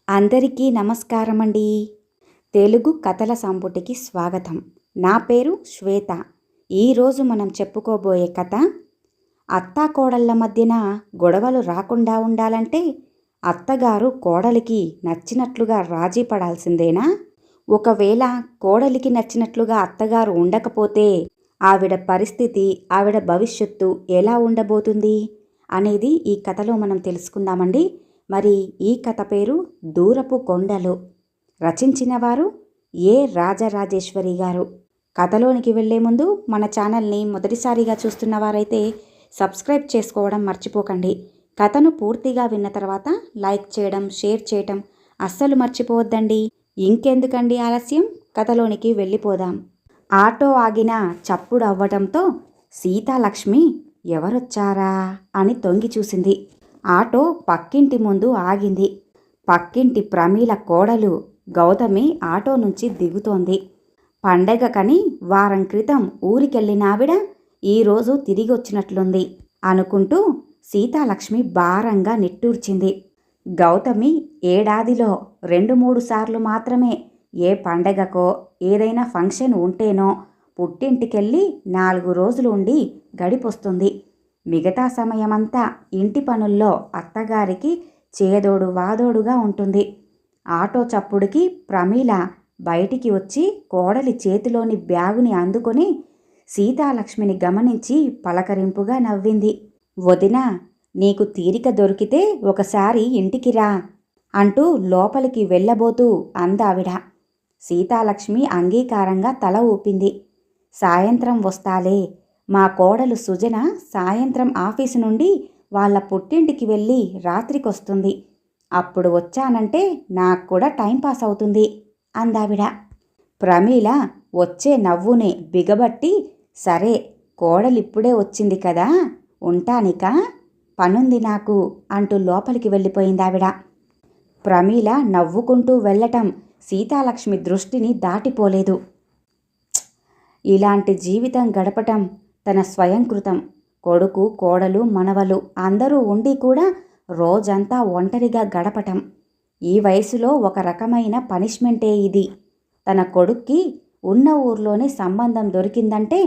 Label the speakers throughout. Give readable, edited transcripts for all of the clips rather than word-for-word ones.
Speaker 1: అందరికీ నమస్కారమండి. తెలుగు కథల సంపుటికి స్వాగతం. నా పేరు శ్వేత. ఈరోజు మనం చెప్పుకోబోయే కథ, అత్తాకోడళ్ళ మధ్యన గొడవలు రాకుండా ఉండాలంటే అత్తగారు కోడలికి నచ్చినట్లుగా రాజీ పడాల్సిందేనా? ఒకవేళ కోడలికి నచ్చినట్లుగా అత్తగారు ఉండకపోతే ఆవిడ పరిస్థితి, ఆవిడ భవిష్యత్తు ఎలా ఉండబోతుంది అనేది ఈ కథలో మనం తెలుసుకుందామండి. మరి ఈ కథ పేరు దూరపు కొండలు. రచించిన వారు ఏ రాజరాజేశ్వరి గారు. కథలోనికి వెళ్లే ముందు మన ఛానల్ని మొదటిసారిగా చూస్తున్న వారైతే సబ్స్క్రైబ్ చేసుకోవడం మర్చిపోకండి. కథను పూర్తిగా విన్న తర్వాత లైక్ చేయడం, షేర్ చేయడం అస్సలు మర్చిపోవద్దండి. ఇంకెందుకండి ఆలస్యం, కథలోనికి వెళ్ళిపోదాం. ఆటో ఆగిన చప్పుడు అవ్వటంతో సీతాలక్ష్మి ఎవరొచ్చారా అని తొంగి చూసింది. ఆటో పక్కింటి ముందు ఆగింది. పక్కింటి ప్రమీల కోడలు గౌతమి ఆటో నుంచి దిగుతోంది. పండగకని వారం క్రితం ఊరికెళ్ళినావిడ ఈరోజు తిరిగొచ్చినట్లుంది అనుకుంటూ సీతాలక్ష్మి భారంగా నిట్టూర్చింది. గౌతమి ఏడాదిలో 2-3 సార్లు మాత్రమే ఏ పండగకో ఏదైనా ఫంక్షన్ ఉంటేనో పుట్టింటికెళ్ళి 4 రోజులు ఉండి గడిపొస్తుంది. మిగతా సమయమంతా ఇంటి పనుల్లో అత్తగారికి చేదోడు వాదోడుగా ఉంటుంది. ఆటో చప్పుడుకి ప్రమీల బయటికి వచ్చి కోడలి చేతిలోని బ్యాగుని అందుకొని సీతాలక్ష్మిని గమనించి పలకరింపుగా నవ్వింది. వదినా, నీకు తీరిక దొరికితే ఒకసారి ఇంటికి రా అంటూ లోపలికి వెళ్ళబోతూ అందావిడ. సీతాలక్ష్మి అంగీకారంగా తల ఊపింది. సాయంత్రం వస్తాలే. మా కోడలు సుజన సాయంత్రం ఆఫీసు నుండి వాళ్ళ పుట్టింటికి వెళ్ళి రాత్రికొస్తుంది. అప్పుడు వచ్చానంటే నాకు కూడా టైంపాస్ అవుతుంది అందావిడ. ప్రమీల వచ్చే నవ్వునే బిగబట్టి, సరే కోడలిప్పుడే వచ్చింది కదా, ఉంటానికా, పనుంది నాకు అంటూ లోపలికి వెళ్ళిపోయిందావిడ. ప్రమీల నవ్వుకుంటూ వెళ్ళటం సీతాలక్ష్మి దృష్టిని దాటిపోలేదు. ఇలాంటి జీవితం గడపటం తన స్వయంకృతం. కొడుకు, కోడలు, మనవలు అందరూ ఉండి కూడా రోజంతా ఒంటరిగా గడపటం ఈ వయసులో ఒక రకమైన పనిష్మెంటే ఇది. తన కొడుక్కి ఉన్న ఊర్లోనే సంబంధం దొరికిందంటే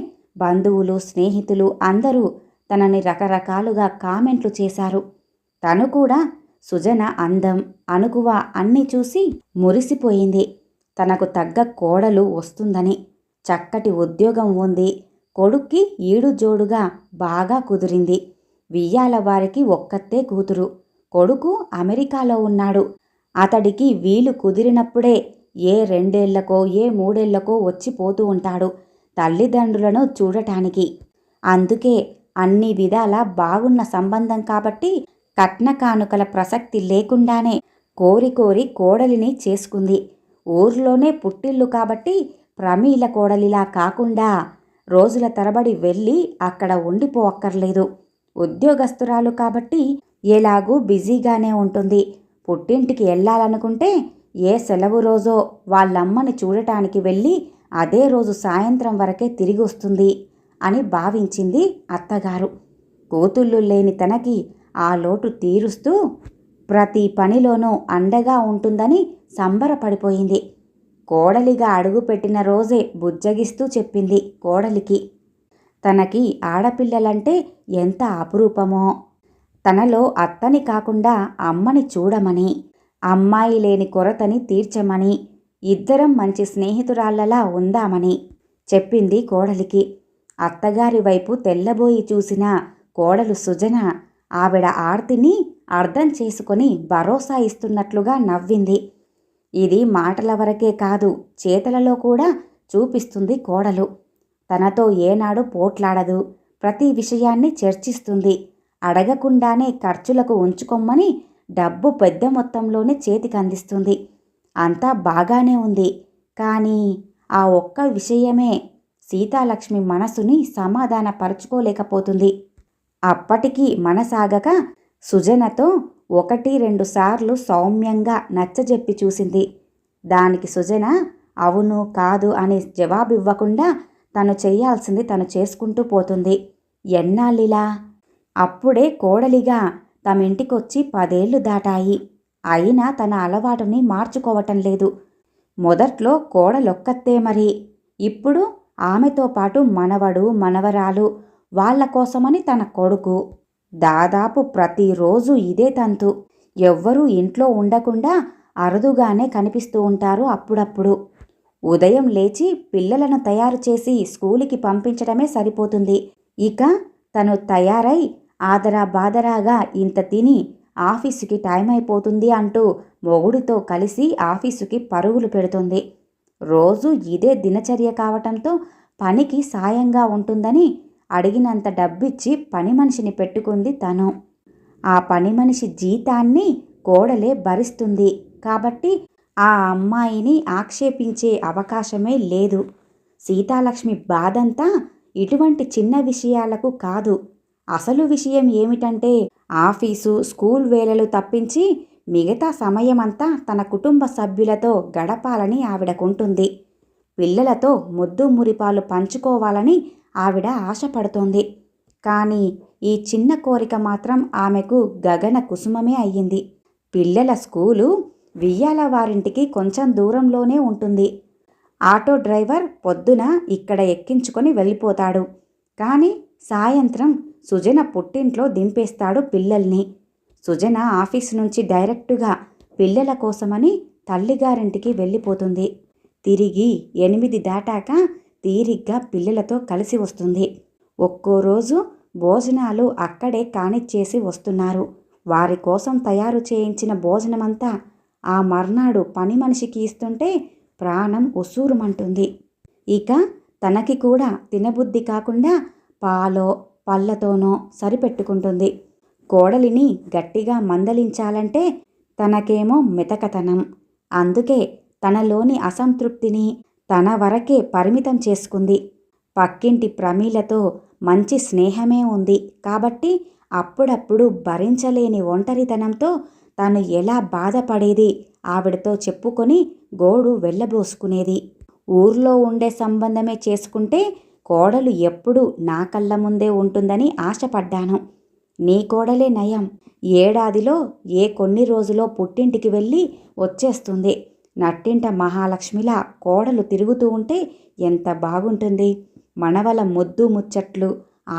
Speaker 1: బంధువులు, స్నేహితులు అందరూ తనని రకరకాలుగా కామెంట్లు చేశారు. తను కూడా సుజన అందం, అణకువ అన్నీ చూసి మురిసిపోయింది. తనకు తగ్గ కోడలు వస్తుందని. చక్కటి ఉద్యోగం ఉంది. కొడుక్కి ఈడు జోడుగా బాగా కుదిరింది. వియ్యాల వారికి ఒక్కతే కూతురు. కొడుకు అమెరికాలో ఉన్నాడు. అతడికి వీలు కుదిరినప్పుడే ఏ 2 ఏళ్లకో ఏ 3 ఏళ్లకో వచ్చిపోతూ ఉంటాడు తల్లిదండ్రులను చూడటానికి. అందుకే అన్ని విధాలా బాగున్న సంబంధం కాబట్టి కట్న కానుకల ప్రసక్తి లేకుండానే కోరి కోరి కోడలిని చేసుకుంది. ఊర్లోనే పుట్టిల్లు కాబట్టి ప్రమీల కోడలిలా కాకుండా రోజుల తరబడి వెళ్ళి అక్కడ ఉండిపోవక్కర్లేదు. ఉద్యోగస్తురాలు కాబట్టి ఎలాగూ బిజీగానే ఉంటుంది. పుట్టింటికి వెళ్ళాలనుకుంటే ఏ సెలవు రోజో వాళ్ళమ్మని చూడటానికి వెళ్ళి అదే రోజు సాయంత్రం వరకే తిరిగి వస్తుంది అని భావించింది అత్తగారు. కూతుళ్ళు లేని తనకి ఆ లోటు తీరుస్తూ ప్రతి పనిలోనూ అండగా ఉంటుందని సంబరపడిపోయింది. కోడలిగా అడుగుపెట్టిన రోజే బుజ్జగిస్తూ చెప్పింది కోడలికి, తనకి ఆడపిల్లలంటే ఎంత అపురూపమో, తనలో అత్తని కాకుండా అమ్మని చూడమని, అమ్మాయి లేని కొరతని తీర్చమని, ఇద్దరం మంచి స్నేహితురాళ్లలా ఉందామని చెప్పింది కోడలికి. అత్తగారి వైపు తెల్లబోయి చూసిన కోడలు సుజన ఆవిడ ఆర్తిని అర్థం చేసుకొని భరోసా ఇస్తున్నట్లుగా నవ్వింది. ఇది మాటల వరకే కాదు, చేతలలో కూడా చూపిస్తుంది కోడలు. తనతో ఏనాడు పోట్లాడదు. ప్రతి విషయాన్ని చర్చిస్తుంది. అడగకుండానే ఖర్చులకు ఉంచుకోమని డబ్బు పెద్ద మొత్తంలోనే చేతికి అందిస్తుంది. అంతా బాగానే ఉంది. కానీ ఆ ఒక్క విషయమే సీతాలక్ష్మి మనసుని సమాధానపరుచుకోలేకపోతుంది. అప్పటికీ మనసాగక సుజనతో 1-2 సార్లు సౌమ్యంగా నచ్చజెప్పి చూసింది. దానికి సుజన అవును కాదు అని జవాబివ్వకుండా తను చేయాల్సింది తను చేసుకుంటూ పోతుంది. ఎన్నాళ్ళిలా? అప్పుడే కోడలిగా తమింటికొచ్చి 10 ఏళ్లు దాటాయి. అయినా తన అలవాటుని మార్చుకోవటం లేదు. మొదట్లో కోడలొక్కతే మరి, ఇప్పుడు ఆమెతో పాటు మనవడు మనవరాలు, వాళ్ళ కోసమని తన కొడుకు. దాదాపు ప్రతిరోజు ఇదే తంతు. ఎవ్వరూ ఇంట్లో ఉండకుండా అరుదుగానే కనిపిస్తూ ఉంటారు అప్పుడప్పుడు. ఉదయం లేచి పిల్లలను తయారు చేసి స్కూలుకి పంపించడమే సరిపోతుంది. ఇక తను తయారై ఆదరా బాదరాగా ఇంత తిని ఆఫీసుకి టైం అయిపోతుంది అంటూ మొగుడితో కలిసి ఆఫీసుకి పరుగులు పెడుతుంది. రోజు ఇదే దినచర్య కావటంతో పనికి సాయంగా ఉంటుందని అడిగినంత డబ్బిచ్చి పని మనిషిని పెట్టుకుంది తను. ఆ పని మనిషి జీతాన్ని కోడలే భరిస్తుంది కాబట్టి ఆ అమ్మాయిని ఆక్షేపించే అవకాశమే లేదు. సీతాలక్ష్మి బాధంతా ఇటువంటి చిన్న విషయాలకు కాదు. అసలు విషయం ఏమిటంటే ఆఫీసు స్కూల్ వేళలు తప్పించి మిగతా సమయమంతా తన కుటుంబ సభ్యులతో గడపాలని ఆవిడకుంటుంది. పిల్లలతో ముద్దు మురిపాలు పంచుకోవాలని ఆవిడ ఆశపడుతోంది. కానీ ఈ చిన్న కోరిక మాత్రం ఆమెకు గగన కుసుమమే అయ్యింది. పిల్లల స్కూలు వియ్యాల వారింటికి కొంచెం దూరంలోనే ఉంటుంది. ఆటో డ్రైవర్ పొద్దున ఇక్కడ ఎక్కించుకొని వెళ్ళిపోతాడు. కానీ సాయంత్రం సుజన పుట్టింట్లో దింపేస్తాడు పిల్లల్ని. సుజన ఆఫీసు నుంచి డైరెక్టుగా పిల్లల కోసమని తల్లిగారింటికి వెళ్ళిపోతుంది. తిరిగి 8 దాటాక తీరిగ్గా పిల్లలతో కలిసి వస్తుంది. ఒక్కో రోజు భోజనాలు అక్కడే కానిచ్చేసి వస్తున్నారు. వారి కోసం తయారు చేయించిన భోజనమంతా ఆ మర్నాడు పని మనిషికి ఇస్తుంటే ప్రాణం ఉస్సూరుమంటుంది. ఇక తనకి కూడా తినబుద్ధి కాకుండా పాలో పళ్ళతోనో సరిపెట్టుకుంటుంది. కోడలిని గట్టిగా మందలించాలంటే తనకేమో మెతకతనం. అందుకే తనలోని అసంతృప్తిని తన వరకే పరిమితం చేసుకుంది. పక్కింటి ప్రమీలతో మంచి స్నేహమే ఉంది కాబట్టి అప్పుడప్పుడు భరించలేని ఒంటరితనంతో తను ఎలా బాధపడేది ఆవిడతో చెప్పుకొని గోడు వెళ్ళబోసుకునేది. ఊర్లో ఉండే సంబంధమే చేసుకుంటే కోడలు ఎప్పుడూ నా కళ్ళ ముందే ఉంటుందని ఆశపడ్డాను. నీ కోడలే నయం. ఏడాదిలో ఏ కొన్ని రోజులో పుట్టింటికి వెళ్ళి వచ్చేస్తుంది. నట్టింట మహాలక్ష్మిలా కోడలు తిరుగుతూ ఉంటే ఎంత బాగుంటుంది. మనవల ముద్దు ముచ్చట్లు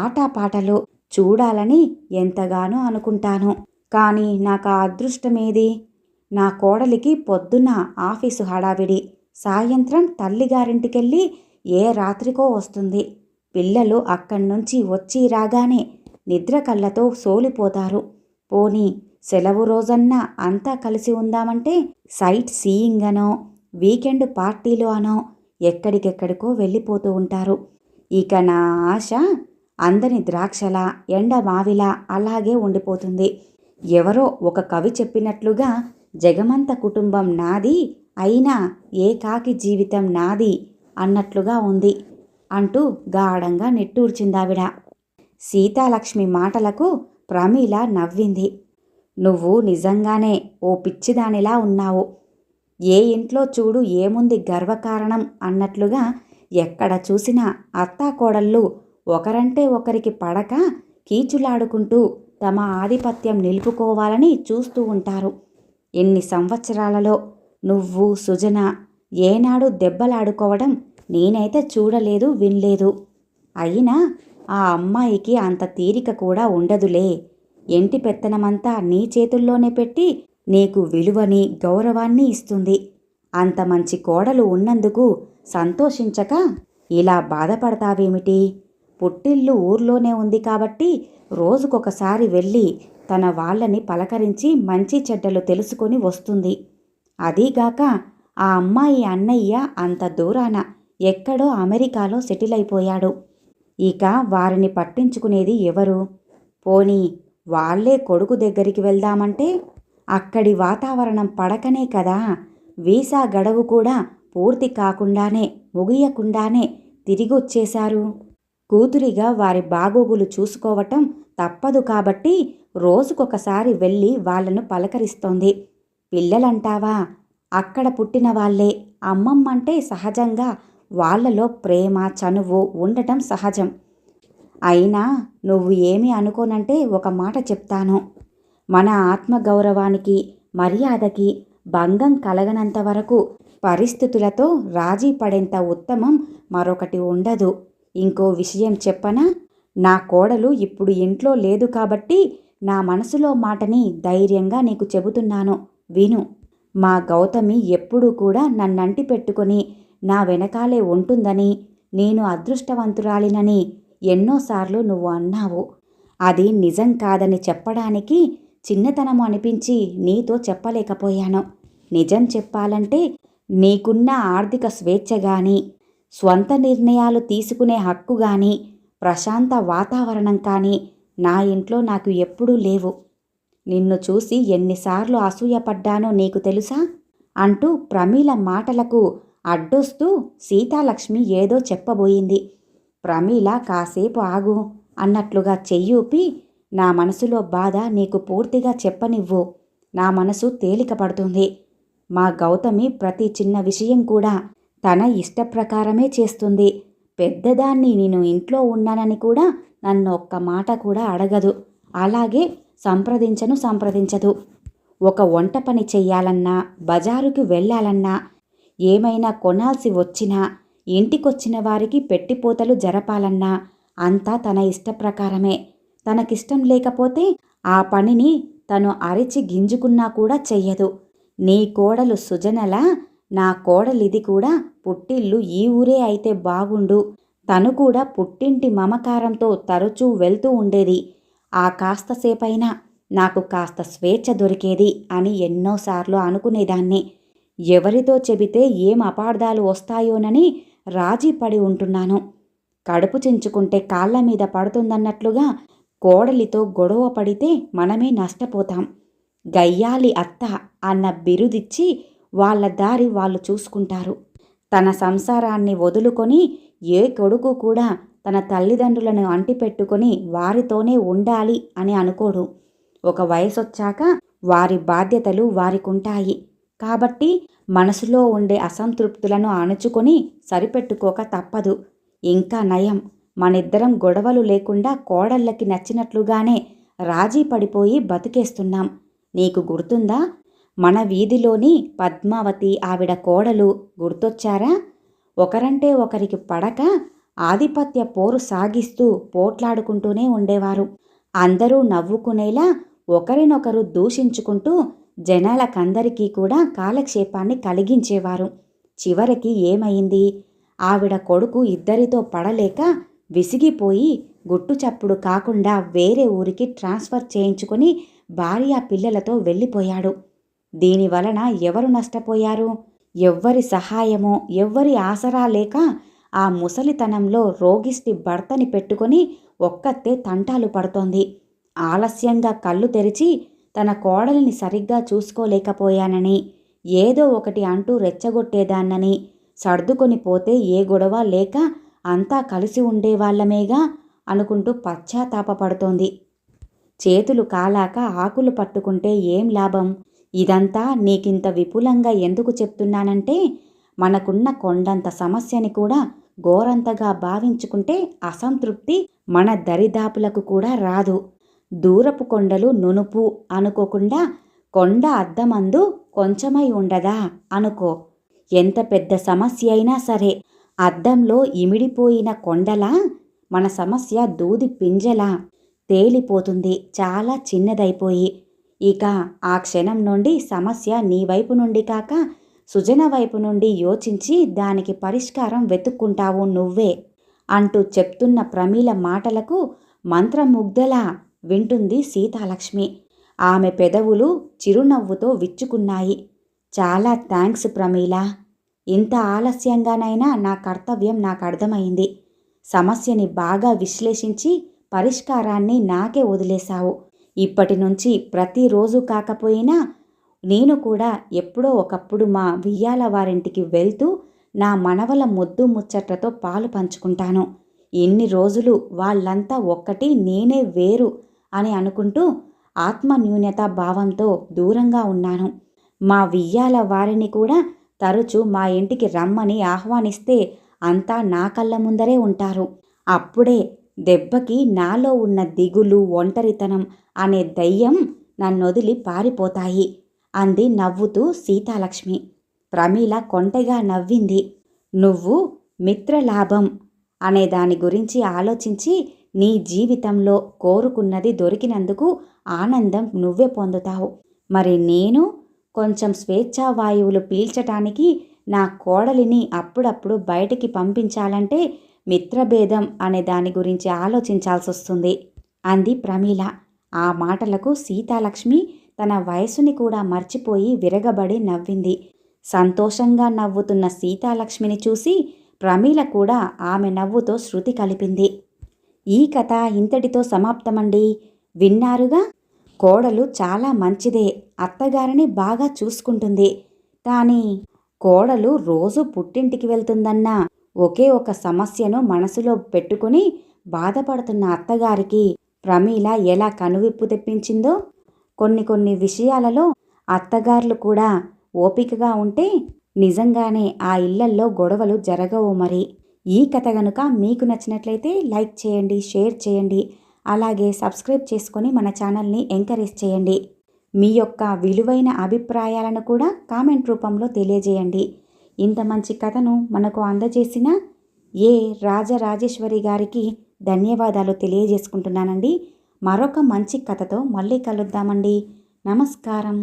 Speaker 1: ఆటపాటలు చూడాలని ఎంతగానో అనుకుంటాను. కానీ నాకు ఆ అదృష్టమేది? నా కోడలికి పొద్దున్న ఆఫీసు హడావిడి, సాయంత్రం తల్లిగారింటికెళ్ళి ఏ రాత్రికో వస్తుంది. పిల్లలు అక్కడి నుంచి వచ్చి రాగానే నిద్ర కళ్ళతో సోలిపోతారు. పోనీ సెలవు రోజన్నా అంతా కలిసి ఉందామంటే సైట్ సీయింగ్ అనో వీకెండ్ పార్టీలు అనో ఎక్కడికెక్కడికో వెళ్ళిపోతూ ఉంటారు. ఇక నా ఆశ అందని ద్రాక్షలా ఎండ మావిలా అలాగే ఉండిపోతుంది. ఎవరో ఒక కవి చెప్పినట్లుగా జగమంత కుటుంబం నాది అయినా ఏకాకి జీవితం నాది అన్నట్లుగా ఉంది అంటూ గాఢంగా నిట్టూర్చిందావిడ. సీతాలక్ష్మి మాటలకు ప్రమీల నవ్వింది. నువ్వు నిజంగానే ఓ పిచ్చిదానిలా ఉన్నావు. ఏ ఇంట్లో చూడు ఏముంది గర్వకారణం అన్నట్లుగా ఎక్కడ చూసినా అత్తాకోడళ్ళు ఒకరంటే ఒకరికి పడక కీచులాడుకుంటూ తమ ఆధిపత్యం నిలుపుకోవాలని చూస్తూ ఉంటారు. ఎన్ని సంవత్సరాలలో నువ్వు సుజన ఏనాడు దెబ్బలాడుకోవడం నేనైతే చూడలేదు వినలేదు. అయినా ఆ అమ్మాయికి అంత తీరిక కూడా ఉండదులే. ఇంటి పెత్తనమంతా నీ చేతుల్లోనే పెట్టి నీకు విలువని గౌరవాన్ని ఇస్తుంది. అంత మంచి కోడలు ఉన్నందుకు సంతోషించక ఇలా బాధపడతావేమిటి? పుట్టిల్లు ఊర్లోనే ఉంది కాబట్టి రోజుకొకసారి వెళ్ళి తన వాళ్ళని పలకరించి మంచి చెడ్డలు తెలుసుకొని వస్తుంది. అదీగాక ఆ అమ్మాయి అన్నయ్య అంత దూరాన ఎక్కడో అమెరికాలో సెటిల్ అయిపోయాడు. ఇక వారిని పట్టించుకునేది ఎవరు? పోనీ వాళ్ళే కొడుకు దగ్గరికి వెళ్దామంటే అక్కడి వాతావరణం పడకనే కదా వీసా గడువు కూడా పూర్తి కాకుండానే ముగియకుండానే తిరిగొచ్చేశారు. కూతురిగా వారి బాగోగులు చూసుకోవటం తప్పదు కాబట్టి రోజుకొకసారి వెళ్ళి వాళ్లను పలకరిస్తోంది. పిల్లలంటావా? అక్కడ పుట్టిన వాళ్లే. అమ్మమ్మంటే సహజంగా వాళ్లలో ప్రేమ చనువు ఉండటం సహజం. అయినా నువ్వు ఏమి అనుకోనంటే ఒక మాట చెప్తాను. మన ఆత్మగౌరవానికి మర్యాదకి భంగం కలగనంత వరకు పరిస్థితులతో రాజీ పడేంత ఉత్తమం మరొకటి ఉండదు. ఇంకో విషయం చెప్పనా? నా కోడలు ఇప్పుడు ఇంట్లో లేదు కాబట్టి నా మనసులో మాటని ధైర్యంగా నీకు చెబుతున్నాను, విను. మా గౌతమి ఎప్పుడూ కూడా నన్నంటి పెట్టుకొని నా వెనకాలే ఉంటుందని, నేను అదృష్టవంతురాలినని ఎన్నోసార్లు నువ్వు అన్నావు. అది నిజం కాదని చెప్పడానికి చిన్నతనము అనిపించి నీతో చెప్పలేకపోయాను. నిజం చెప్పాలంటే నీకున్న ఆర్థిక స్వేచ్ఛ గాని, స్వంత నిర్ణయాలు తీసుకునే హక్కు గాని, ప్రశాంత వాతావరణం కానీ నా ఇంట్లో నాకు ఎప్పుడూ లేవు. నిన్ను చూసి ఎన్నిసార్లు అసూయపడ్డానో నీకు తెలుసా? అంటూ ప్రమీల మాటలకు అడ్డొస్తూ సీతాలక్ష్మి ఏదో చెప్పబోయింది. ప్రమీల కాసేపు ఆగు అన్నట్లుగా చెయ్యూపి, నా మనసులో బాధ నీకు పూర్తిగా చెప్పనివ్వు, నా మనసు తేలిక పడుతుంది. మా గౌతమి ప్రతి చిన్న విషయం కూడా తన ఇష్టప్రకారమే చేస్తుంది. పెద్దదాన్ని నేను ఇంట్లో ఉన్నానని కూడా నన్ను ఒక్క మాట కూడా అడగదు. అలాగే సంప్రదించదు. ఒక వంట పని చెయ్యాలన్నా, బజారుకి వెళ్ళాలన్నా, ఏమైనా కొనాల్సి వచ్చినా, ఇంటికొచ్చిన వారికి పెట్టిపోతలు జరపాలన్నా అంతా తన ఇష్టప్రకారమే. తనకిష్టం లేకపోతే ఆ పనిని తను అరిచి గింజుకున్నా కూడా చెయ్యదు. నీ కోడలు సుజనల నా కోడలిది కూడా పుట్టిల్లు ఈ ఊరే అయితే బాగుండు, తను కూడా పుట్టింటి మమకారంతో తరచూ వెళ్తూ ఉండేది, ఆ కాస్తసేపైనా నాకు కాస్త స్వేచ్ఛ దొరికేది అని ఎన్నోసార్లు అనుకునేదాన్ని. ఎవరితో చెబితే ఏం అపార్థాలు వస్తాయోనని రాజీ పడి ఉంటున్నాను. కడుపు చించుకుంటే కాళ్ళ మీద పడుతుందన్నట్లుగా కోడలితో గొడవ పడితే మనమే నష్టపోతాం. గయ్యాలి అత్త అన్న బిరుదిచ్చి వాళ్ళ దారి వాళ్ళు చూసుకుంటారు. తన సంసారాన్ని వదులుకొని ఏ కొడుకు కూడా తన తల్లిదండ్రులను అంటిపెట్టుకొని వారితోనే ఉండాలి అని అనుకోడు. ఒక వయసొచ్చాక వారి బాధ్యతలు వారికుంటాయి. కాబట్టి మనసులో ఉండే అసంతృప్తులను అణుచుకొని సరిపెట్టుకోక తప్పదు. ఇంకా నయం, మనిద్దరం గొడవలు లేకుండా కోడళ్ళకి నచ్చినట్లుగానే రాజీ పడిపోయి బతికేస్తున్నాం. నీకు గుర్తుందా? మన వీధిలోని పద్మావతి ఆవిడ కోడలు గుర్తొచ్చారా? ఒకరంటే ఒకరికి పడక ఆధిపత్య పోరు సాగిస్తూ పోట్లాడుకుంటూనే ఉండేవారు. అందరూ నవ్వుకునేలా ఒకరినొకరు దూషించుకుంటూ జనాలకందరికీ కూడా కాలక్షేపాన్ని కలిగించేవారు. చివరికి ఏమైంది? ఆవిడ కొడుకు ఇద్దరితో పడలేక విసిగిపోయి గుట్టుచప్పుడు కాకుండా వేరే ఊరికి ట్రాన్స్ఫర్ చేయించుకొని భార్య పిల్లలతో వెళ్ళిపోయాడు. దీనివలన ఎవరు నష్టపోయారు? ఎవ్వరి సహాయమో ఎవ్వరి ఆసరా లేక ఆ ముసలితనంలో రోగిష్టి భర్తని పెట్టుకొని ఒక్కతే తంటాలు పడుతోంది. ఆలస్యంగా కళ్ళు తెరిచి తన కోడలిని సరిగ్గా చూసుకోలేకపోయానని, ఏదో ఒకటి అంటూ రెచ్చగొట్టేదాన్నని, సర్దుకొని పోతే ఏ గొడవ లేక అంతా కలిసి ఉండేవాళ్లమేగా అనుకుంటూ పశ్చాత్తాపపడుతోంది. చేతులు కాలాక ఆకులు పట్టుకుంటే ఏం లాభం? ఇదంతా నీకింత విపులంగా ఎందుకు చెప్తున్నానంటే, మనకున్న కొండంత సమస్యని కూడా ఘోరంతగా భావించుకుంటే అసంతృప్తి మన దరిదాపులకు కూడా రాదు. దూరపు కొండలు నునుపు అనుకోకుండా కొండ అద్దమందు కొంచెమై ఉండదా అనుకో. ఎంత పెద్ద సమస్య అయినా సరే అద్దంలో ఇమిడిపోయిన కొండలా మన సమస్య దూది పింజలా తేలిపోతుంది, చాలా చిన్నదైపోయి. ఇక ఆ క్షణం నుండి సమస్య నీ వైపు నుండి కాక సుజన వైపు నుండి యోచించి దానికి పరిష్కారం వెతుక్కుంటావు నువ్వే అంటూ చెప్తున్న ప్రమీల మాటలకు మంత్రముగ్ధలా వింటుంది సీతాలక్ష్మి. ఆమె పెదవులు చిరునవ్వుతో విచ్చుకున్నాయి. చాలా థ్యాంక్స్ ప్రమీల. ఇంత ఆలస్యంగానైనా నా కర్తవ్యం నాకు అర్థమైంది. సమస్యని బాగా విశ్లేషించి పరిష్కారాన్ని నాకే వదిలేశావు. ఇప్పటి నుంచి ప్రతిరోజు కాకపోయినా నేను కూడా ఎప్పుడో ఒకప్పుడు మా వియ్యాల వారింటికి వెళ్తూ నా మనవల ముద్దు ముచ్చట్లతో పాలు పంచుకుంటాను. ఇన్ని రోజులు వాళ్ళంతా ఒక్కటి నేనే వేరు అని అనుకుంటూ ఆత్మన్యూన్యతా భావంతో దూరంగా ఉన్నాను. మా వియ్యాల వారిని కూడా తరచూ మా ఇంటికి రమ్మని ఆహ్వానిస్తే అంతా నా కళ్ళ ముందరే ఉంటారు. అప్పుడే దెబ్బకి నాలో ఉన్న దిగులు, ఒంటరితనం అనే దయ్యం నన్నొదిలి పారిపోతాయి. అంది నవ్వుతూ సీతాలక్ష్మి. ప్రమీల కొంటెగా నవ్వింది. నువ్వు మిత్రలాభం అనే దాని గురించి ఆలోచించి నీ జీవితంలో కోరుకున్నది దొరికినందుకు ఆనందం నువ్వే పొందుతావు. మరి నేను కొంచెం స్వేచ్ఛావాయువులు పీల్చటానికి నా కోడలిని అప్పుడప్పుడు బయటికి పంపించాలంటే మిత్రభేదం అనే దాని గురించి ఆలోచించాల్సొస్తుంది అంది ప్రమీల. ఆ మాటలకు సీతాలక్ష్మి తన వయసుని కూడా మర్చిపోయి విరగబడి నవ్వింది. సంతోషంగా నవ్వుతున్న సీతాలక్ష్మిని చూసి ప్రమీల కూడా ఆమె నవ్వుతో శృతి కలిపింది. ఈ కథ ఇంతటితో సమాప్తమండి. విన్నారుగా. కోడలు చాలా మంచిదే, అత్తగారిని బాగా చూసుకుంటుంది. కానీ కోడలు రోజు పుట్టింటికి వెళ్తుందన్న ఒకే ఒక సమస్యను మనసులో పెట్టుకుని బాధపడుతున్న అత్తగారికి ప్రమీల ఎలా కనువిప్పు తెప్పించిందో. కొన్ని విషయాలలో అత్తగారులు కూడా ఓపికగా ఉంటే నిజంగానే ఆ ఇళ్లల్లో గొడవలు జరగవు. మరి ఈ కథ గనుక మీకు నచ్చినట్లయితే లైక్ చేయండి, షేర్ చేయండి, అలాగే సబ్స్క్రైబ్ చేసుకొని మన ఛానల్ని ఎంకరేజ్ చేయండి. మీ యొక్క విలువైన అభిప్రాయాలను కూడా కామెంట్ రూపంలో తెలియజేయండి. ఇంత మంచి కథను మనకు అందజేసిన రాజరాజేశ్వరి గారికి ధన్యవాదాలు తెలియజేసుకుంటున్నానండి. మరొక మంచి కథతో మళ్ళీ కలుద్దామండి. నమస్కారం.